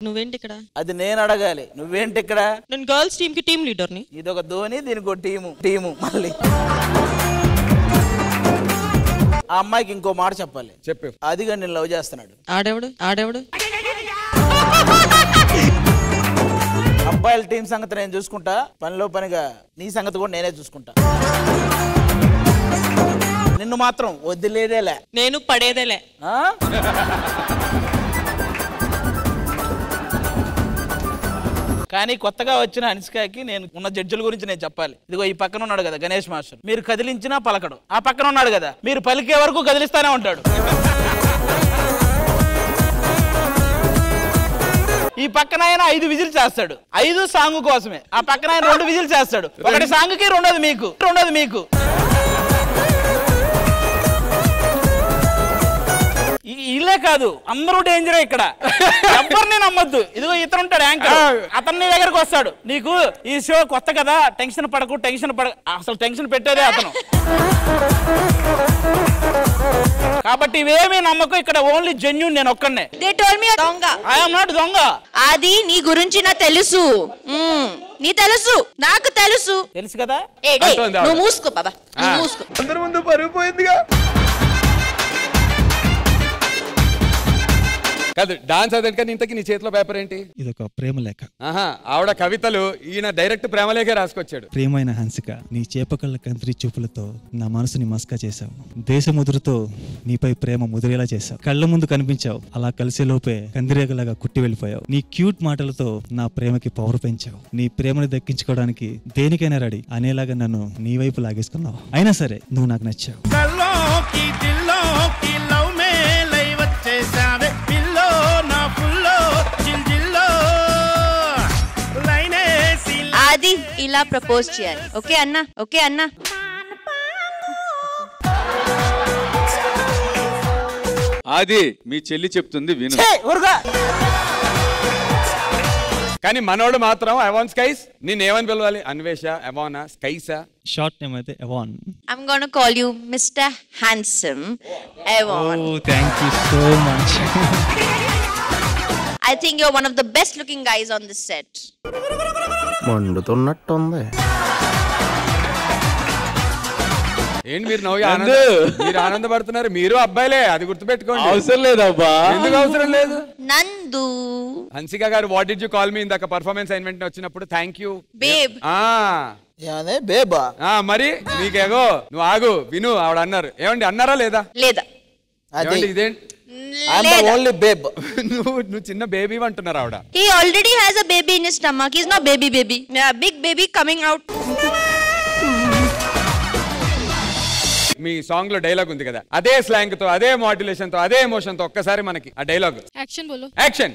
నువ్వేంటి ఇక్కడ? అది నేను అడగాలి, నువ్వేంటి ఇక్కడ? నేను గర్ల్స్ టీమ్ కి టీమ్ లీడర్ ని. ఇదొక ధోని, దీనికి ఒక టీము మళ్ళీ. ఆ అమ్మాయికి ఇంకో మాట చెప్పాలి. చెప్పు. అదిగా నేను లవ్ చేస్తున్నాడు. ఆడెవడు? అబ్బాయిల టీం సంగతి నేను చూసుకుంటా, పనిలో పనిగా నీ సంగతి కూడా నేనే చూసుకుంటా. నిన్ను మాత్రం వదిలేదేలే, నేను పడేదేలే. కానీ కొత్తగా వచ్చిన హన్సికాకి నేను ఉన్న జడ్జిల గురించి నేను చెప్పాలి. ఇదిగో ఈ పక్కన ఉన్నాడు కదా గణేష్ మాస్టర్, మీరు కదిలించినా పలకడు. ఆ పక్కన ఉన్నాడు కదా, మీరు పలికే వరకు కదిలిస్తానే ఉంటాడు. ఈ పక్కన ఆయన 5 విజిల్ చేస్తాడు, 5 సాంగ్ కోసమే. ఆ పక్కన ఆయన 2 విజిల్ చేస్తాడు, ఒకటి సాంగ్ కి, రెండోది మీకు. ఇల్లే కాదు, అందరూ డేంజరే ఇక్కడ, ఎవరిని నమ్మొద్దు. ఇదిగో ఇతను ఉంటాడు యాంకర్, అతను నీ దగ్గరకు వస్తాడు, నీకు ఈ షో కొత్త కదా, టెన్షన్ పడకు. అసలు టెన్షన్ పెట్టేదే అతను. కాబట్టి ఇవేమీ నమ్మకు, ఇక్కడ ఓన్లీ జెన్యూన్ నేను ఒక్కనే. ఐ యామ్ నాట్ దొంగ. అది నీ గురించి నాకు తెలుసు, నాకు తెలుసు కదా. నువ్వు మూసుకో బాబా, మూసుకో. అందరి ముందు పరుగు పోయిందిగా. కాదు, డాన్స్ అదే కానీ ఇంతకి నీ చేతిలో పేపర్ ఏంటి? ఇదొక ప్రేమ లేఖ. ఆవిడ కవితలు, ఈయన డైరెక్ట్ ప్రేమలేఖే రాసుకొచ్చాడు. ప్రియమైన హన్సిక, నీ చేపకళ్ళ కంత్రి చూపులతో నా మనసుని మస్కా చేశావు. దేశముదురుతో నీపై ప్రేమ ముదిరేలా చేశావు. కళ్ళ ముందు కనిపించావు, అలా కలిసే లోపే కందిరేగలాగా కుట్టి వెళ్ళిపోయావు. నీ క్యూట్ మాటలతో నా ప్రేమకి పవర్ పెంచావు. నీ ప్రేమని దక్కించుకోవడానికి దేనికైనా రెడీ అనేలాగా నన్ను నీ వైపు లాగేసుకున్నావు. అయినా సరే నువ్వు నాకు నచ్చావు. అది ఇలా ప్రపోజ్ చేయాలి. ఓకే అన్నా. అది మీ చెల్లి చెప్తుంది విను. కానీ మనోడు మాత్రం అవాన్ స్కైస్. నేనేమని పిలవాలి? అన్వేష, అవానా, స్కైసా? షార్ట్ నేమ్ అయితే అవాన్. I'm gonna call you Mr. Handsome Avon. Oh, thank you so much. I think you're one of the best looking guys on this set. మండుతున్నట్టుంది. ఏంటి మీరు మీరు ఆనందపడుతున్నారు? మీరు అబ్బాయిలే, అది గుర్తుపెట్టుకోండి. అవసరం లేదబ్బా. ఎందుకు అవసరం లేదు? నందు. హన్సిక గారు, what did you call me ఇందాక పర్ఫార్మెన్స్ ఈవెంట్ వచ్చినప్పుడు? Thank you babe. బేబా మరి నీకేగో నువ్వు ఆగు, విను. ఆవిడ అన్నారు. ఏమండి అన్నారా లేదా? ఇదేంటి ఓన్లీ బేబ్. నువ్వు చిన్న బేబీ అంటున్నారు ఆవిడ. He already has a baby in his stomach. He's not baby. Yeah, big baby coming out. Me song లో డైలాగ్ ఉంది కదా, అదే స్లాంగ్ తో, అదే మాడ్యులేషన్ తో, అదే ఎమోషన్ తో ఒక్కసారి మనకి ఆ డైలాగ్. యాక్షన్ బోలో. యాక్షన్.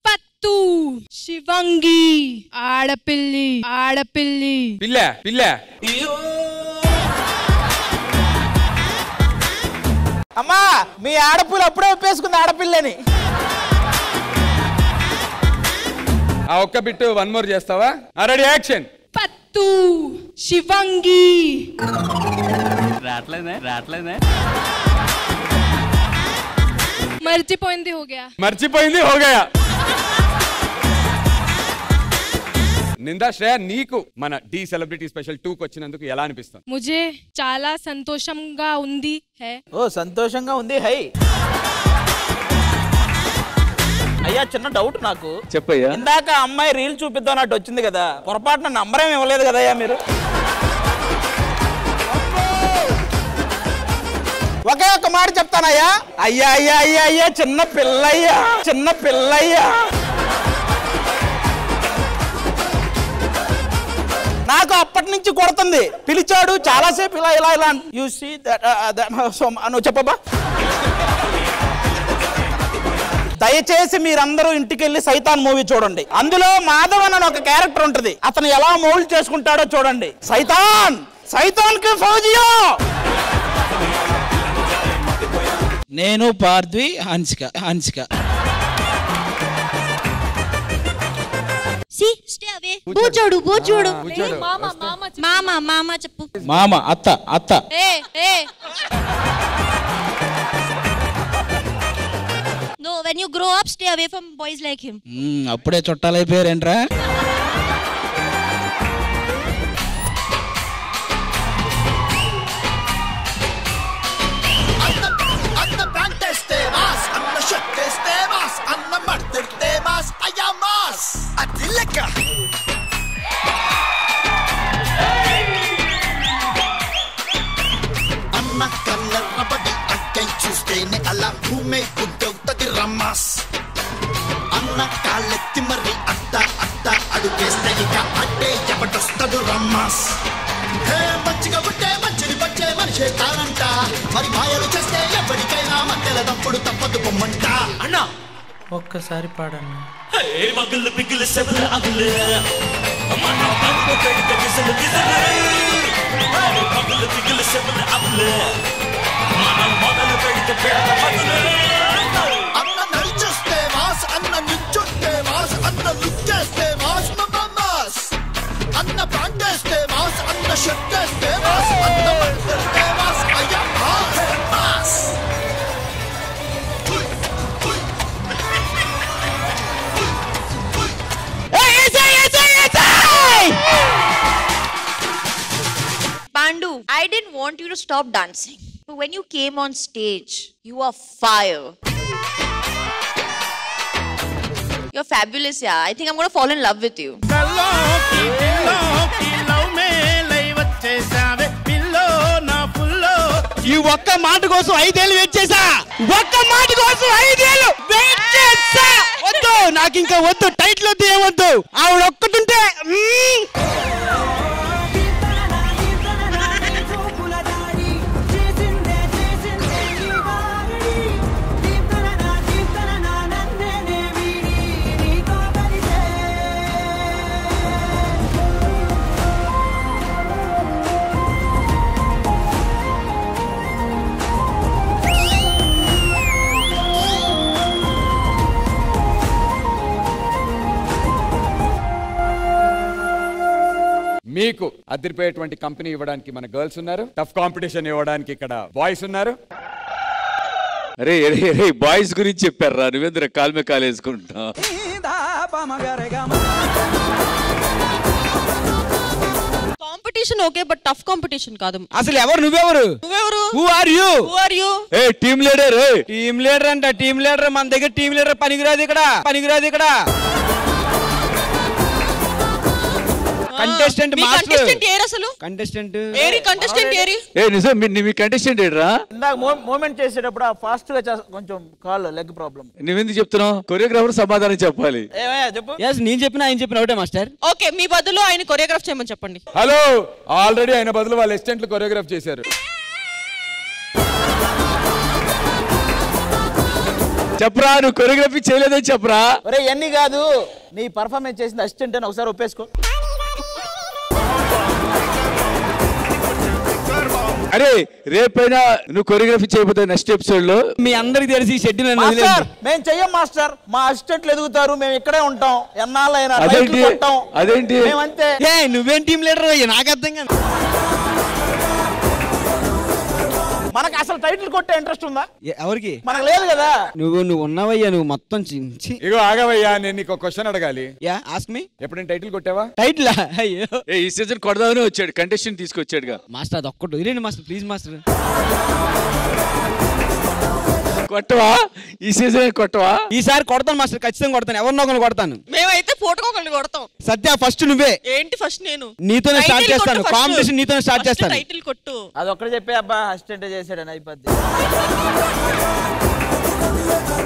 పత్తు శివంగి ఆడపిల్లి పిల్ల. అమ్మా, మీ ఆడపిల్ల అప్పుడే ఒప్పేసుకుంది ఆడపిల్లని. ఆ ఒక్క బిట్టు 1 more చేస్తావా? Ready, action. పత్తు శివంగి. రాట్లేదే. మర్చిపోయింది హోగయా. నిందా, శ్రేయ, నీకు మన డి సెలబ్రిటీ స్పెషల్ 2 వచ్చినందుకు ఎలా అనిపిస్తుంది? ముझे చాలా సంతోషంగా ఉంది. సంతోషంగా ఉంది. హై అయ్యా, చిన్న డౌట్ నాకు. చెప్పయ్యా. ఇందాక అమ్మాయి రీల్ చూపిద్దాం అన్నట్టు వచ్చింది కదా, పొరపాటున నంబర్ ఏమి ఇవ్వలేదు కదయ్యా మీరు? ఒకే ఒక్క మాట చెప్తానయ్యా. అయ్యా చిన్న పిల్లయ్యా. నాకు అప్పటి నుంచి కొడుతుంది. పిలిచాడు చాలాసేపు, ఇలా యు సీ నువ్వు చెప్పబ్బా. దయచేసి మీరందరూ ఇంటికెళ్ళి సైతాన్ మూవీ చూడండి. అందులో మాధవ్ అని ఒక క్యారెక్టర్ ఉంటుంది, అతను ఎలా మౌల్డ్ చేసుకుంటాడో చూడండి. సైతాన్ కి ఫౌజియో. నేను పార్థవి, హన్సిక. See, stay away. బూచోడు. మామ చెప్పు. మామ, అత్త. No when you grow up, stay away from boys like him. అప్పుడే చుట్టాలైపోయారేంట్రా? అన్న కళ్ళబడి అంటే చూస్తేనే అలా భూమే గుడ్డవుతుంది రమ్మాస్. అన్న కాళ్ళెత్తి మరి అత్త అత్త అడుగేస్తే ఇక అడ్డే ఎవడొస్తాడు రమ్మాస్. హే మంచిగా ఉంటే మంచిని వచ్చే మనిషే కానంట, మరి మాయలు చేస్తే ఎవరికైనా మధ్యల తప్పుడు తప్పదు పొమ్మంట. అన్న ఒక్కసారి పాడన్నా. మగులు పిగులు సెవెల అగులు మన బంపు పెడిత గిసలు గిసలు మగులు పిగులు సెవెల అగులు మన మొదలు పెడిత పెడత మగులు. అన్న నడిచేస్తే మాస్, అన్న నిల్చుంటే మాస్, అన్న లుక్ చేస్తే మాస్ మాస్. అన్న పాంటేస్తే మాస్, అన్న షర్ట్ చేస్తే మాస్, అన్న పడితే మాస్. అయ్యా mass mass. Pandu, I didn't want you to stop dancing. But when you came on stage, you are fire. You're fabulous, yeah. I think I'm gonna fall in love with you. ఈ ఒక్క మాట కోసం 5 ఏళ్ళు wait చేసా. ఒక్క మాట కోసం 5 ఏళ్ళు వెయిట్ చేసా. వద్దు, నాకు ఇంకా వద్దు, టైటిల్ వద్దు, ఏమొద్దు. ఆవిడ ఒక్కటుంటే మీకు అదిరిపోయేటువంటి కంపెనీ ఇవ్వడానికి మన గర్ల్స్ ఉన్నారు, టఫ్ కాంపిటీషన్ ఇవ్వడానికి ఇక్కడ బాయ్స్ ఉన్నారు. అరే అరే అరే బాయ్స్ గురించి చెప్పారా, నువ్వేంద్ర కాలు మీద కాలు వేసుకుంటా. Competition okay, but tough competition కాదు. అసలు ఎవరు నువ్వెవరు? Who are you? Who are you? A team leader. Team leader అంట. టీమ్ లీడర్ మన దగ్గర టీమ్ లీడర్ పనికిరాదు ఇక్కడ, పనికిరాదు ఇక్కడ. Contestant master. కంటెస్టెంట్ ఏరి అసలు? కంటెస్టెంట్ ఏరి, కంటెస్టెంట్ ఏరి. ఏ నిజం మీ కంటెస్టెంట్ ఏడ్రా? ఇందాక మూమెంట్ చేసేటప్పుడు ఫాస్ట్ గా కొంచెం కాల్ లెగ్ ప్రాబ్లం. నువ్వెందుకు చెప్తున్నావు? కొరియోగ్రాఫర్ సమాధానం చెప్పాలి. చెప్పు. నేను చెప్పిన ఆయన చెప్పిన ఒకటే మాస్టర్. ఓకే, మీ బదులు ఆయన కొరియోగ్రాఫ్ చేయమని చెప్పండి. హలో, ఆల్రెడీ ఆయన బదులు వాళ్ళ అసిస్టెంట్లు కొరియోగ్రాఫ్ చేశారు. చెప్పరా, నువ్వు కొరియోగ్రఫీ చేయలేదని చెప్పరా. ఒరే ఎన్ని కాదు, నీ పర్ఫార్మెన్స్ చేసింది అసిస్టెంట్ అని ఒకసారి ఒప్పేసుకో. అరే రేపైనా నువ్వు కొరియోగ్రఫీ చేయబోతే నెక్స్ట్ ఎపిసోడ్ లో మీ అందరికి తెలిసి షెడ్యూల్ మేము చెయ్యం మాస్టర్, మా అసిస్టెంట్లు ఎదుగుతారు, మేము ఇక్కడే ఉంటాం ఎన్నాళ్ళైనా. అదేంటి మేమంతే. నువ్వేం టీం లీడర్ అయ్యా, నాకు అర్థం కాదు. మనకు అసలు టైటిల్ కొట్టే ఇంట్రెస్ట్ ఉందా? ఎవరికి? మనకు లేదు కదా. నువ్వు ఉన్నావయ్యా, నువ్వు మొత్తం చించి. ఇగో ఆగవయ్యా, నేను నీకు క్వశ్చన్ అడగాలి. Yeah ask me. ఎప్పుడైనా టైటిల్ కొట్టావా? టైటిల్ అయ్యో, ఈ సీజన్ కొడదామని వచ్చాడు, కంటెస్టెంట్ తీసుకొచ్చాడుగా. మాస్టర్ అది ఒక్కటి వదిలేండి మాస్టర్, ప్లీజ్ మాస్టర్. కొట్టవా ఈ సీజన్? కొట్టవా? ఈసారి కొడతాను మాస్టర్, ఖచ్చితంగా కొడతాను, ఎవరినో ఒకరిని కొడతాను. మేమైతే ఫోటోకొకరిని కొడతాం. సత్య ఫస్ట్ నువ్వే. ఏంటి ఫస్ట్? నేను నీతోనే స్టార్ట్ చేస్తాను, కాంపిటీషన్ నీతోనే స్టార్ట్ చేస్తాను. టైటిల్ కొట్టు. అది ఒక్కడే చెప్పే అబ్బా, అసిస్టెంట్ చేసాడని అయిపోద్ది.